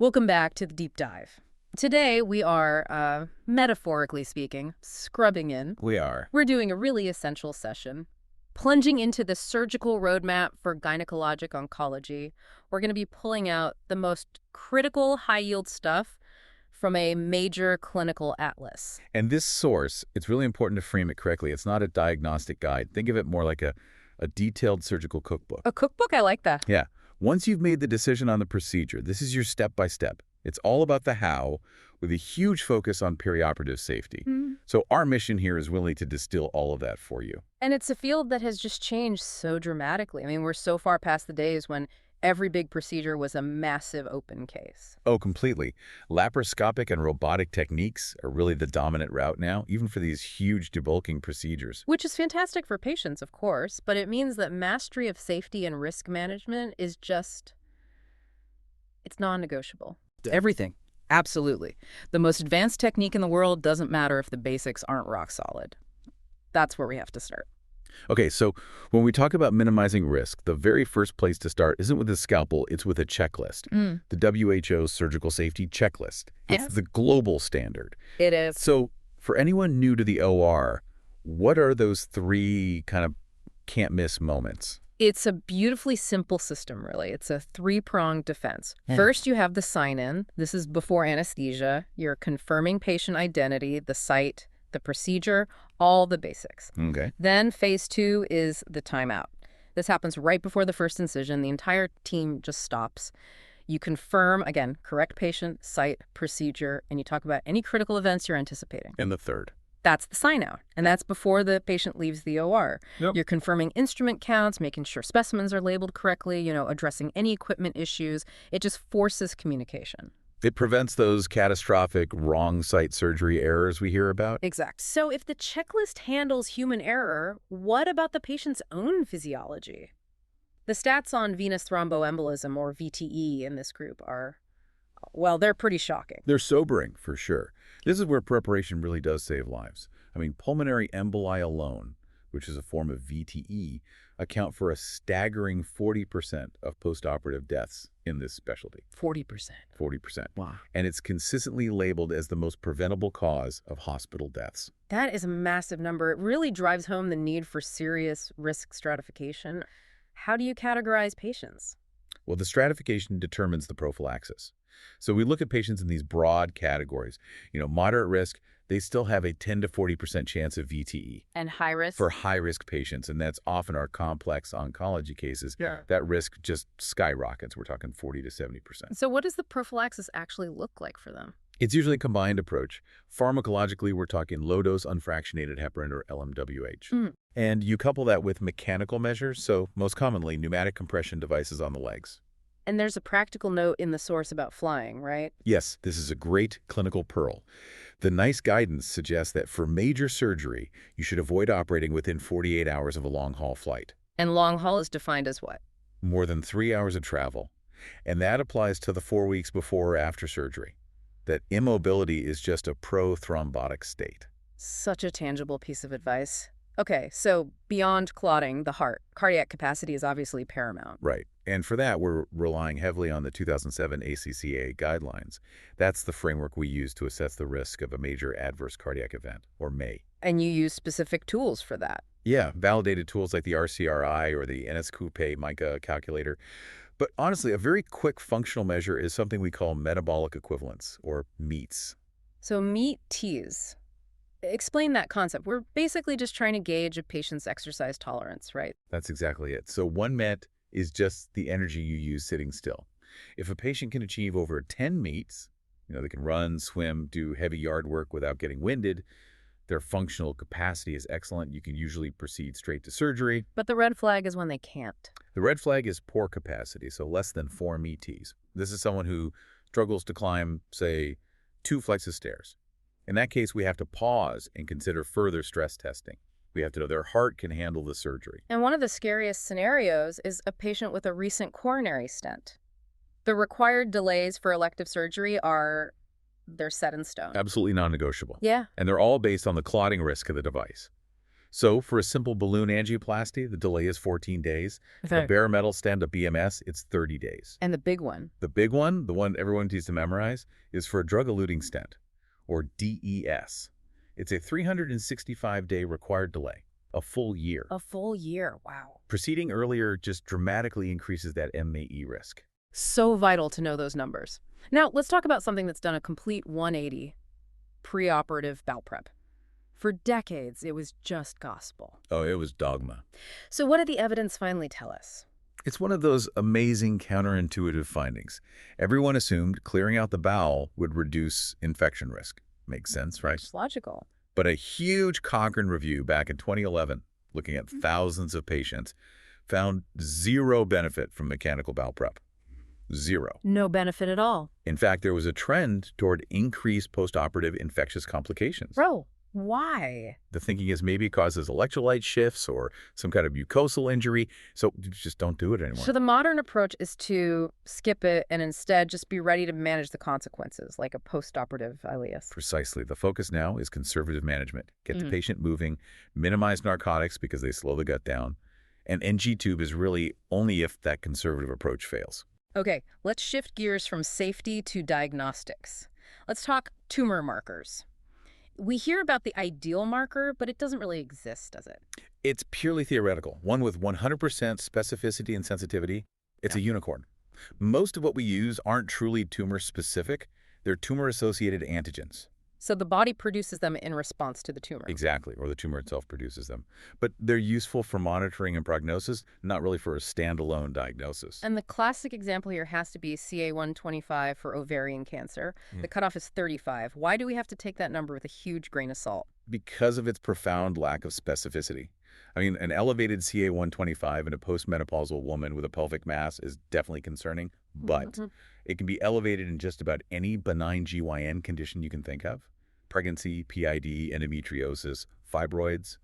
Welcome back to the deep dive. Today we are, metaphorically speaking, scrubbing in. We are. We're doing a really essential session, plunging into the surgical roadmap for gynecologic oncology. We're going to be pulling out the most critical high-yield stuff from a major clinical atlas. And this source, it's really important to frame it correctly. It's not a diagnostic guide. Think of it more like a detailed surgical cookbook. A cookbook? I like that. Yeah. Once you've made the decision on the procedure, this is your step-by-step. It's all about the how, with a huge focus on perioperative safety. So our mission here is really to distill all of that for you. And it's a field that has just changed so dramatically. I mean, we're so far past the days when every big procedure was a massive open case. Oh, completely. Laparoscopic and robotic techniques are really the dominant route now, even for these huge debulking procedures. Which is fantastic for patients, of course, but it means that mastery of safety and risk management is just, it's non-negotiable. Everything. Absolutely. The most advanced technique in the world doesn't matter if the basics aren't rock solid. That's where we have to start. Okay, so when we talk about minimizing risk, the very first place to start isn't with a scalpel, it's with a checklist. The WHO's surgical safety checklist. It's the global standard. It is. So for anyone new to the OR, what are those three kind of can't-miss moments? It's a beautifully simple system, really. It's a three-pronged defense. First, you have the sign-in. This is before anesthesia. You're confirming patient identity, the site, the procedure, all the basics. Okay. Then phase 2 is the timeout. This happens right before the first incision. The entire team just stops. You confirm, again, correct patient, site, procedure, and you talk about any critical events you're anticipating. And the third? That's the sign-out, and that's before the patient leaves the OR. Yep. You're confirming instrument counts, making sure specimens are labeled correctly, addressing any equipment issues. It just forces communication. It prevents those catastrophic wrong site surgery errors we hear about? Exact. So if the checklist handles human error, what about the patient's own physiology? The stats on venous thromboembolism, or VTE, in this group are, well, they're pretty shocking. They're sobering, for sure. This is where preparation really does save lives. I mean, pulmonary emboli alone, which is a form of VTE, account for a staggering 40% of post-operative deaths in this specialty. 40%. 40%. Wow. And it's consistently labeled as the most preventable cause of hospital deaths. That is a massive number. It really drives home the need for serious risk stratification. How do you categorize patients? Well, the stratification determines the prophylaxis. So we look at patients in these broad categories. Moderate risk, they still have a 10 to 40% chance of VTE. And high risk? For high-risk patients, and that's often our complex oncology cases. Yeah. That risk just skyrockets. We're talking 40 to 70%. So what does the prophylaxis actually look like for them? It's usually a combined approach. Pharmacologically, we're talking low-dose unfractionated heparin, or LMWH. And you couple that with mechanical measures, so most commonly pneumatic compression devices on the legs. And there's a practical note in the source about flying, right? Yes, this is a great clinical pearl. The NICE guidance suggests that for major surgery, you should avoid operating within 48 hours of a long-haul flight. And long haul is defined as what? More than 3 hours of travel. And that applies to the 4 weeks before or after surgery. That immobility is just a pro-thrombotic state. Such a tangible piece of advice. Okay, so beyond clotting, the heart, cardiac capacity is obviously paramount. Right. And for that, we're relying heavily on the 2007 ACCA guidelines. That's the framework we use to assess the risk of a major adverse cardiac event, or MAE. And you use specific tools for that. Yeah, validated tools like the RCRI or the NSQP MICA calculator. But honestly, a very quick functional measure is something we call metabolic equivalence, or MEETs. So MEETs. Explain that concept. We're basically just trying to gauge a patient's exercise tolerance, right? That's exactly it. So 1 MET is just the energy you use sitting still. If a patient can achieve over 10 MEETs, they can run, swim, do heavy yard work without getting winded, their functional capacity is excellent. You can usually proceed straight to surgery. But the red flag is when they can't. The red flag is poor capacity, so less than 4 METs. This is someone who struggles to climb, say, 2 flights of stairs. In that case, we have to pause and consider further stress testing. We have to know their heart can handle the surgery. And one of the scariest scenarios is a patient with a recent coronary stent. The required delays for elective surgery they're set in stone. Absolutely non-negotiable. Yeah. And they're all based on the clotting risk of the device. So for a simple balloon angioplasty, the delay is 14 days. A Okay. bare metal stent, a BMS, it's 30 days. And the big one? The big one, the one everyone needs to memorize, is for a drug-eluting stent, or DES. It's a 365-day required delay, a full year. A full year. Wow. Proceeding earlier just dramatically increases that MAE risk. So vital to know those numbers. Now, let's talk about something that's done a complete 180, preoperative bowel prep. For decades, it was just gospel. Oh, it was dogma. So what did the evidence finally tell us? It's one of those amazing counterintuitive findings. Everyone assumed clearing out the bowel would reduce infection risk. Makes sense, right? It's logical. But a huge Cochrane review back in 2011, looking at thousands of patients, found zero benefit from mechanical bowel prep. Zero. No benefit at all. In fact, there was a trend toward increased post-operative infectious complications. Bro, why? The thinking is maybe it causes electrolyte shifts or some kind of mucosal injury, so just don't do it anymore. So the modern approach is to skip it and instead just be ready to manage the consequences, like a post-operative ileus. Precisely. The focus now is conservative management. Get the patient moving, minimize narcotics because they slow the gut down, and NG tube is really only if that conservative approach fails. Okay, let's shift gears from safety to diagnostics. Let's talk tumor markers. We hear about the ideal marker, but it doesn't really exist, does it? It's purely theoretical. One with 100% specificity and sensitivity, it's a unicorn. Most of what we use aren't truly tumor-specific. They're tumor-associated antigens. So the body produces them in response to the tumor. Exactly, or the tumor itself produces them. But they're useful for monitoring and prognosis, not really for a standalone diagnosis. And the classic example here has to be CA-125 for ovarian cancer. The cutoff is 35. Why do we have to take that number with a huge grain of salt? Because of its profound lack of specificity. I mean, an elevated CA-125 in a postmenopausal woman with a pelvic mass is definitely concerning, but it can be elevated in just about any benign GYN condition you can think of. Pregnancy, PID, endometriosis, fibroids,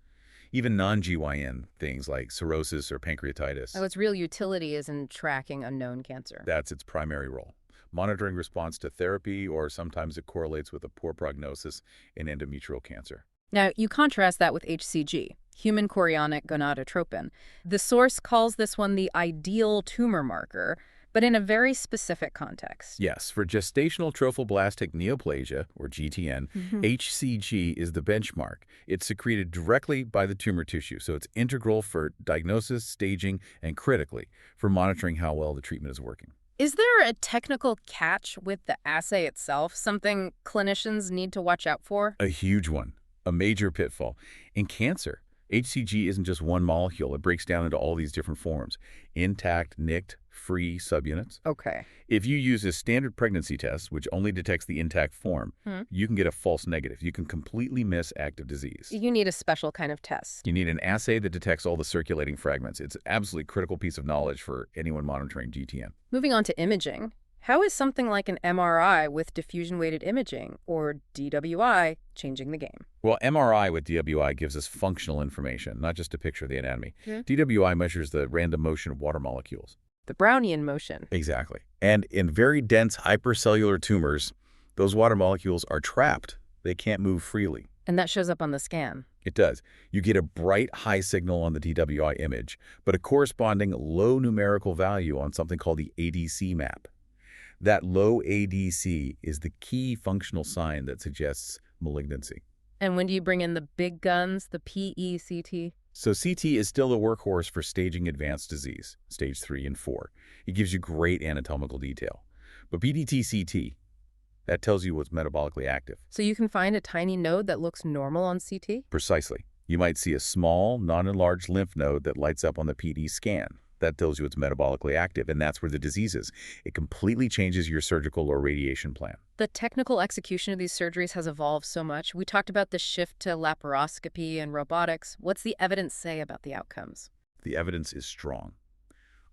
even non-GYN things like cirrhosis or pancreatitis. Oh, its real utility is in tracking unknown cancer. That's its primary role. Monitoring response to therapy, or sometimes it correlates with a poor prognosis in endometrial cancer. Now, you contrast that with HCG, human chorionic gonadotropin. The source calls this one the ideal tumor marker, but in a very specific context. Yes, for gestational trophoblastic neoplasia, or GTN, HCG is the benchmark. It's secreted directly by the tumor tissue, so it's integral for diagnosis, staging, and critically, for monitoring how well the treatment is working. Is there a technical catch with the assay itself, something clinicians need to watch out for? A huge one, a major pitfall. In cancer, HCG isn't just one molecule. It breaks down into all these different forms: intact, nicked, free subunits. Okay. If you use a standard pregnancy test, which only detects the intact form, you can get a false negative. You can completely miss active disease. You need a special kind of test. You need an assay that detects all the circulating fragments. It's an absolutely critical piece of knowledge for anyone monitoring GTN. Moving on to imaging, how is something like an MRI with diffusion-weighted imaging, or DWI, changing the game? Well, MRI with DWI gives us functional information, not just a picture of the anatomy. DWI measures the random motion of water molecules. The Brownian motion. Exactly. And in very dense hypercellular tumors, those water molecules are trapped. They can't move freely. And that shows up on the scan. It does. You get a bright high signal on the DWI image, but a corresponding low numerical value on something called the ADC map. That low ADC is the key functional sign that suggests malignancy. And when do you bring in the big guns, the PECT? So CT is still a workhorse for staging advanced disease, stage 3 and 4. It gives you great anatomical detail. But PDT-CT, that tells you what's metabolically active. So you can find a tiny node that looks normal on CT? Precisely. You might see a small, non-enlarged lymph node that lights up on the PD scan. That tells you it's metabolically active, and that's where the disease is. It completely changes your surgical or radiation plan. The technical execution of these surgeries has evolved so much. We talked about the shift to laparoscopy and robotics. What's the evidence say about the outcomes? The evidence is strong.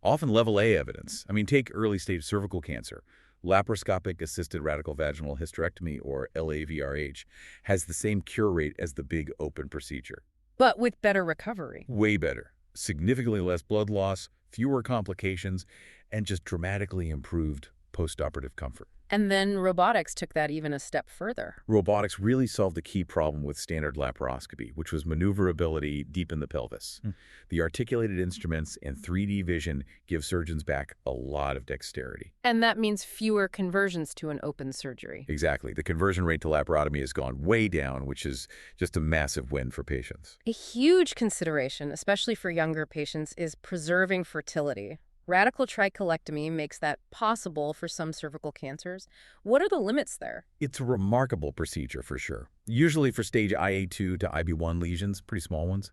Often level A evidence. I mean, take early-stage cervical cancer. Laparoscopic assisted radical vaginal hysterectomy, or LAVRH, has the same cure rate as the big open procedure. But with better recovery. Way better. Significantly less blood loss, fewer complications, and just dramatically improved post-operative comfort. And then robotics took that even a step further. Robotics really solved the key problem with standard laparoscopy, which was maneuverability deep in the pelvis. The articulated instruments and 3D vision give surgeons back a lot of dexterity. And that means fewer conversions to an open surgery. Exactly. The conversion rate to laparotomy has gone way down, which is just a massive win for patients. A huge consideration, especially for younger patients, is preserving fertility. Radical tricholectomy makes that possible for some cervical cancers. What are the limits there? It's a remarkable procedure for sure. Usually for stage IA2 to IB1 lesions, pretty small ones.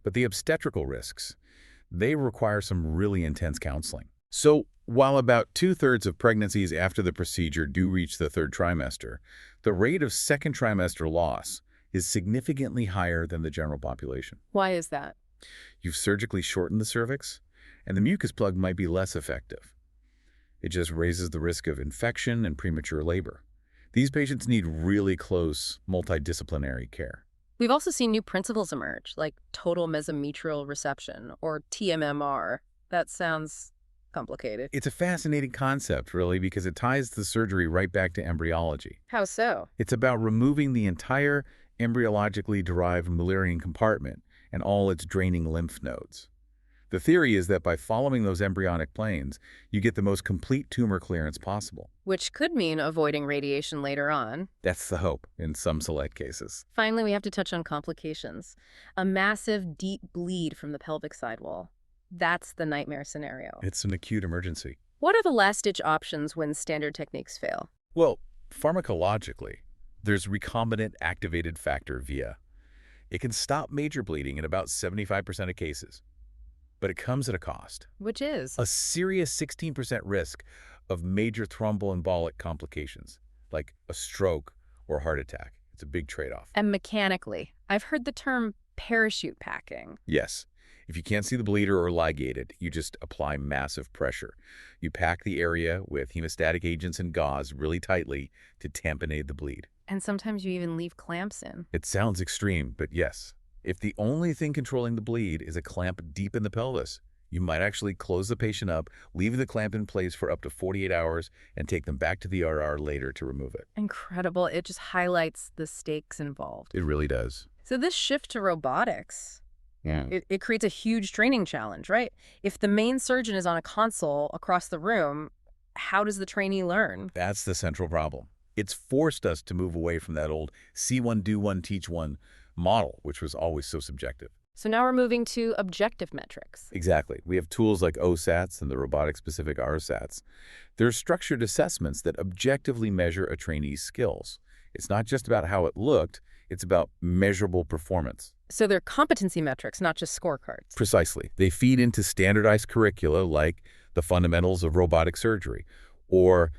But the obstetrical risks, they require some really intense counseling. So while about 2/3 of pregnancies after the procedure do reach the third trimester, the rate of second trimester loss is significantly higher than the general population. Why is that? You've surgically shortened the cervix, and the mucus plug might be less effective. It just raises the risk of infection and premature labor. These patients need really close, multidisciplinary care. We've also seen new principles emerge, like total mesometrial resection, or TMMR. That sounds complicated. It's a fascinating concept, really, because it ties the surgery right back to embryology. How so? It's about removing the entire embryologically derived Mullerian compartment and all its draining lymph nodes. The theory is that by following those embryonic planes, you get the most complete tumor clearance possible. Which could mean avoiding radiation later on. That's the hope in some select cases. Finally, we have to touch on complications. A massive, deep bleed from the pelvic sidewall. That's the nightmare scenario. It's an acute emergency. What are the last-ditch options when standard techniques fail? Well, pharmacologically, there's recombinant activated factor VIA. It can stop major bleeding in about 75% of cases. But it comes at a cost. Which is? A serious 16% risk of major thromboembolic complications, like a stroke or heart attack. It's a big trade-off. And mechanically, I've heard the term parachute packing. Yes. If you can't see the bleeder or ligate it, you just apply massive pressure. You pack the area with hemostatic agents and gauze really tightly to tamponade the bleed. And sometimes you even leave clamps in. It sounds extreme, but yes. If the only thing controlling the bleed is a clamp deep in the pelvis, you might actually close the patient up, leave the clamp in place for up to 48 hours, and take them back to the ER later to remove it. Incredible. It just highlights the stakes involved. It really does. So this shift to robotics, Yeah. it creates a huge training challenge, right? If the main surgeon is on a console across the room, how does the trainee learn? That's the central problem. It's forced us to move away from that old see one, do one, teach one model, which was always so subjective. So now we're moving to objective metrics. Exactly. We have tools like OSATs and the robotic-specific RSATs. They're structured assessments that objectively measure a trainee's skills. It's not just about how it looked, it's about measurable performance. So they're competency metrics, not just scorecards. Precisely. They feed into standardized curricula like the fundamentals of robotic surgery or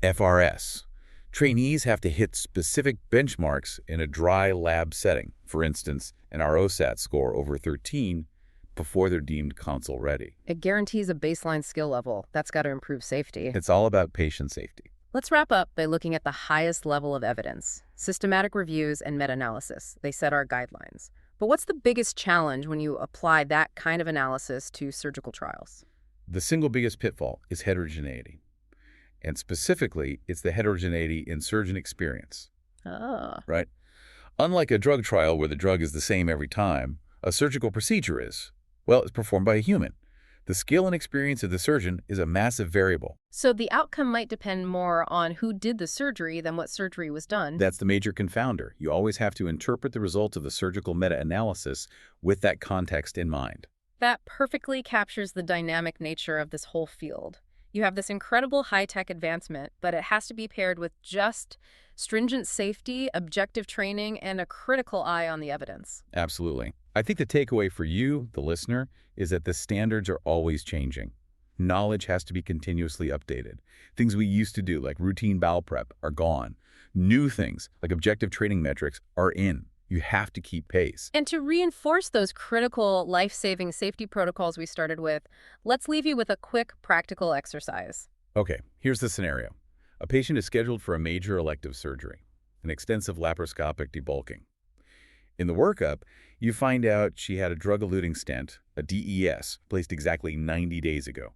FRS. Trainees have to hit specific benchmarks in a dry lab setting, for instance, an ROSAT score over 13 before they're deemed console ready. It guarantees a baseline skill level. That's got to improve safety. It's all about patient safety. Let's wrap up by looking at the highest level of evidence, systematic reviews and meta-analysis. They set our guidelines. But what's the biggest challenge when you apply that kind of analysis to surgical trials? The single biggest pitfall is heterogeneity. And specifically, it's the heterogeneity in surgeon experience. Right? Unlike a drug trial where the drug is the same every time, a surgical procedure is. Well, it's performed by a human. The skill and experience of the surgeon is a massive variable. So the outcome might depend more on who did the surgery than what surgery was done. That's the major confounder. You always have to interpret the results of the surgical meta-analysis with that context in mind. That perfectly captures the dynamic nature of this whole field. You have this incredible high-tech advancement, but it has to be paired with just stringent safety, objective training, and a critical eye on the evidence. Absolutely. I think the takeaway for you, the listener, is that the standards are always changing. Knowledge has to be continuously updated. Things we used to do, like routine bowel prep, are gone. New things, like objective training metrics, are in. You have to keep pace. And to reinforce those critical life-saving safety protocols we started with, let's leave you with a quick practical exercise. Okay, here's the scenario. A patient is scheduled for a major elective surgery, an extensive laparoscopic debulking. In the workup, you find out she had a drug-eluting stent, a DES, placed exactly 90 days ago.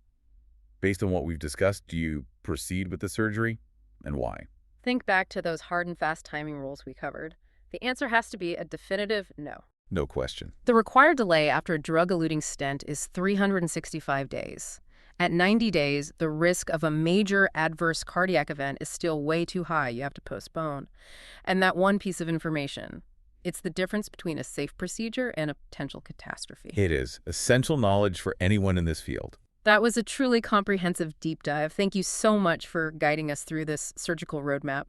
Based on what we've discussed, do you proceed with the surgery, and why? Think back to those hard and fast timing rules we covered. The answer has to be a definitive no. No question. The required delay after a drug-eluting stent is 365 days. At 90 days, the risk of a major adverse cardiac event is still way too high. You have to postpone. And that one piece of information, it's the difference between a safe procedure and a potential catastrophe. It is essential knowledge for anyone in this field. That was a truly comprehensive deep dive. Thank you so much for guiding us through this surgical roadmap.